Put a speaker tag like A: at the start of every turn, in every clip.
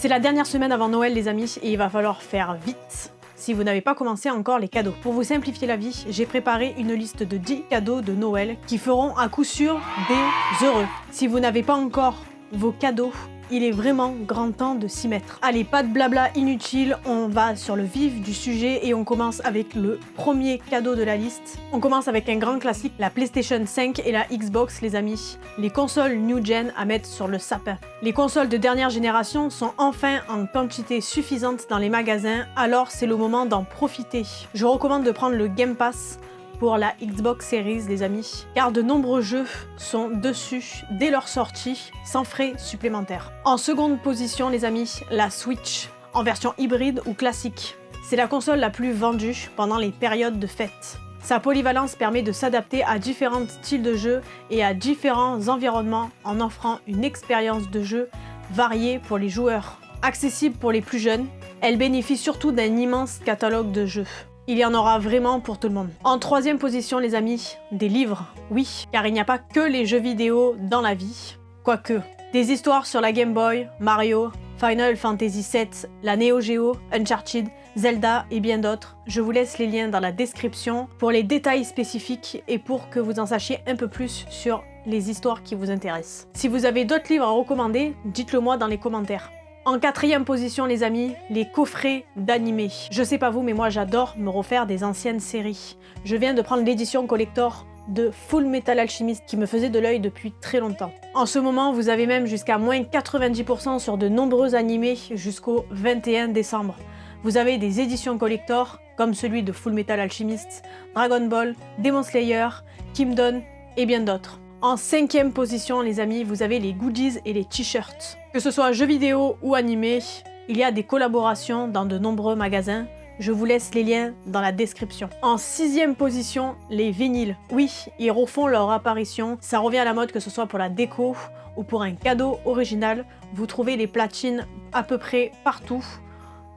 A: C'est la dernière semaine avant Noël les amis et il va falloir faire vite si vous n'avez pas commencé encore les cadeaux. Pour vous simplifier la vie, j'ai préparé une liste de 10 cadeaux de Noël qui feront à coup sûr des heureux. Si vous n'avez pas encore vos cadeaux, il est vraiment grand temps de s'y mettre. Allez, pas de blabla inutile, on va sur le vif du sujet et on commence avec le premier cadeau de la liste. On commence avec un grand classique, la PlayStation 5 et la Xbox les amis. Les consoles new gen à mettre sur le sapin. Les consoles de dernière génération sont enfin en quantité suffisante dans les magasins, alors c'est le moment d'en profiter. Je recommande de prendre le Game Pass pour la Xbox Series les amis, car de nombreux jeux sont dessus dès leur sortie, sans frais supplémentaires. En seconde position les amis, la Switch, en version hybride ou classique. C'est la console la plus vendue pendant les périodes de fête. Sa polyvalence permet de s'adapter à différents styles de jeu et à différents environnements en offrant une expérience de jeu variée pour les joueurs. Accessible pour les plus jeunes, elle bénéficie surtout d'un immense catalogue de jeux. Il y en aura vraiment pour tout le monde. En troisième position les amis, des livres. Oui, car il n'y a pas que les jeux vidéo dans la vie. Quoique, des histoires sur la Game Boy, Mario, Final Fantasy VII, la Neo Geo, Uncharted, Zelda et bien d'autres. Je vous laisse les liens dans la description pour les détails spécifiques et pour que vous en sachiez un peu plus sur les histoires qui vous intéressent. Si vous avez d'autres livres à recommander, dites-le moi dans les commentaires. En quatrième position les amis, les coffrets d'animés. Je sais pas vous mais moi j'adore me refaire des anciennes séries. Je viens de prendre l'édition collector de Full Metal Alchemist qui me faisait de l'œil depuis très longtemps. En ce moment vous avez même jusqu'à moins 90% sur de nombreux animés jusqu'au 21 décembre. Vous avez des éditions collector comme celui de Full Metal Alchemist, Dragon Ball, Demon Slayer, Kingdom et bien d'autres. En cinquième position les amis, vous avez les goodies et les t-shirts. Que ce soit jeux vidéo ou animé, il y a des collaborations dans de nombreux magasins. Je vous laisse les liens dans la description. En sixième position, les vinyles. Oui, ils refont leur apparition. Ça revient à la mode que ce soit pour la déco ou pour un cadeau original. Vous trouvez les platines à peu près partout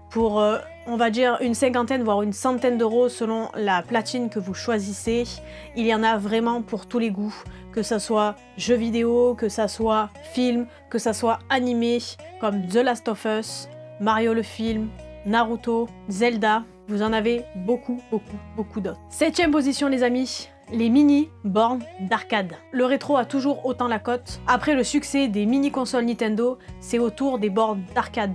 A: pour, on va dire, une cinquantaine voire une centaine d'euros selon la platine que vous choisissez. Il y en a vraiment pour tous les goûts. Que ça soit jeux vidéo, que ça soit film, que ça soit animé, comme The Last of Us, Mario le film, Naruto, Zelda, vous en avez beaucoup d'autres. Septième position les amis, les mini bornes d'arcade. Le rétro a toujours autant la cote. Après le succès des mini consoles Nintendo, c'est au tour des bornes d'arcade.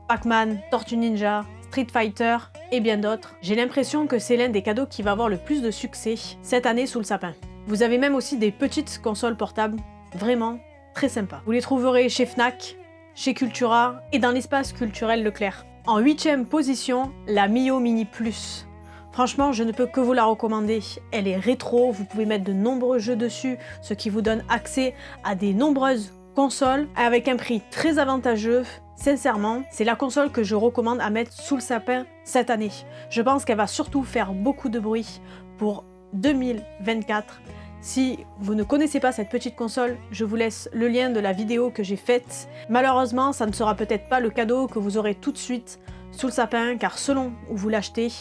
A: Pac-Man, Tortue Ninja, Street Fighter et bien d'autres. J'ai l'impression que c'est l'un des cadeaux qui va avoir le plus de succès cette année sous le sapin. Vous avez même aussi des petites consoles portables, vraiment très sympas. Vous les trouverez chez Fnac, chez Cultura et dans l'espace culturel Leclerc. En huitième position, la Mio Mini Plus. Franchement, je ne peux que vous la recommander. Elle est rétro, vous pouvez mettre de nombreux jeux dessus, ce qui vous donne accès à des nombreuses consoles avec un prix très avantageux. Sincèrement, c'est la console que je recommande à mettre sous le sapin cette année. Je pense qu'elle va surtout faire beaucoup de bruit pour 2024. Si vous ne connaissez pas cette petite console, je vous laisse le lien de la vidéo que j'ai faite. Malheureusement, ça ne sera peut-être pas le cadeau que vous aurez tout de suite sous le sapin, car selon où vous l'achetez,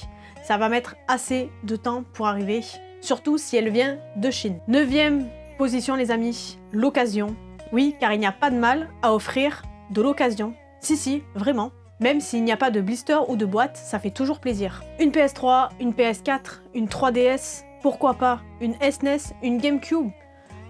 A: ça va mettre assez de temps pour arriver, surtout si elle vient de Chine. Neuvième position les amis, l'occasion. Oui, car il n'y a pas de mal à offrir de l'occasion. Si, vraiment. Même s'il n'y a pas de blister ou de boîte, ça fait toujours plaisir. Une PS3, une PS4, une 3DS, pourquoi pas une SNES, une GameCube.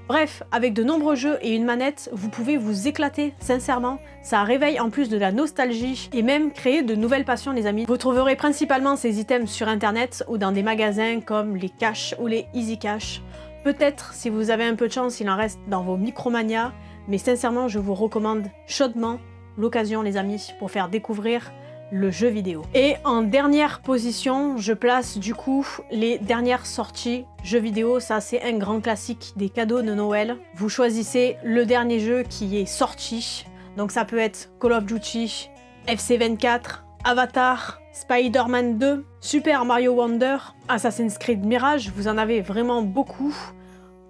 A: Bref, avec de nombreux jeux et une manette, vous pouvez vous éclater, sincèrement. Ça réveille en plus de la nostalgie et même créer de nouvelles passions les amis. Vous trouverez principalement ces items sur internet ou dans des magasins comme les Cash ou les Easy Cash. Peut-être, si vous avez un peu de chance, il en reste dans vos Micromania, mais sincèrement, je vous recommande chaudement l'occasion les amis pour faire découvrir le jeu vidéo. Et en dernière position, je place du coup les dernières sorties jeux vidéo. Ça c'est un grand classique des cadeaux de Noël. Vous choisissez le dernier jeu qui est sorti. Donc ça peut être Call of Duty, FC24, Avatar, Spider-Man 2, Super Mario Wonder, Assassin's Creed Mirage. Vous en avez vraiment beaucoup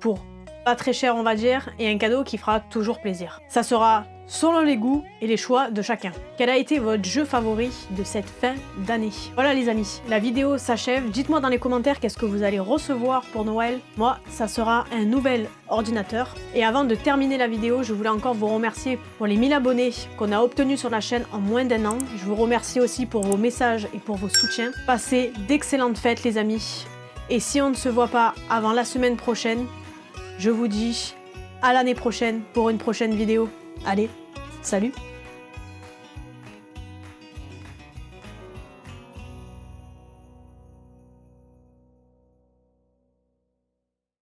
A: pour pas très cher on va dire, et un cadeau qui fera toujours plaisir. Ça sera selon les goûts et les choix de chacun. Quel a été votre jeu favori de cette fin d'année? Voilà les amis, la vidéo s'achève. Dites-moi dans les commentaires qu'est-ce que vous allez recevoir pour Noël. Moi, ça sera un nouvel ordinateur. Et avant de terminer la vidéo, je voulais encore vous remercier pour les 1000 abonnés qu'on a obtenus sur la chaîne en moins d'1 an. Je vous remercie aussi pour vos messages et pour vos soutiens. Passez d'excellentes fêtes les amis. Et si on ne se voit pas avant la semaine prochaine, je vous dis à l'année prochaine pour une prochaine vidéo. Allez, salut!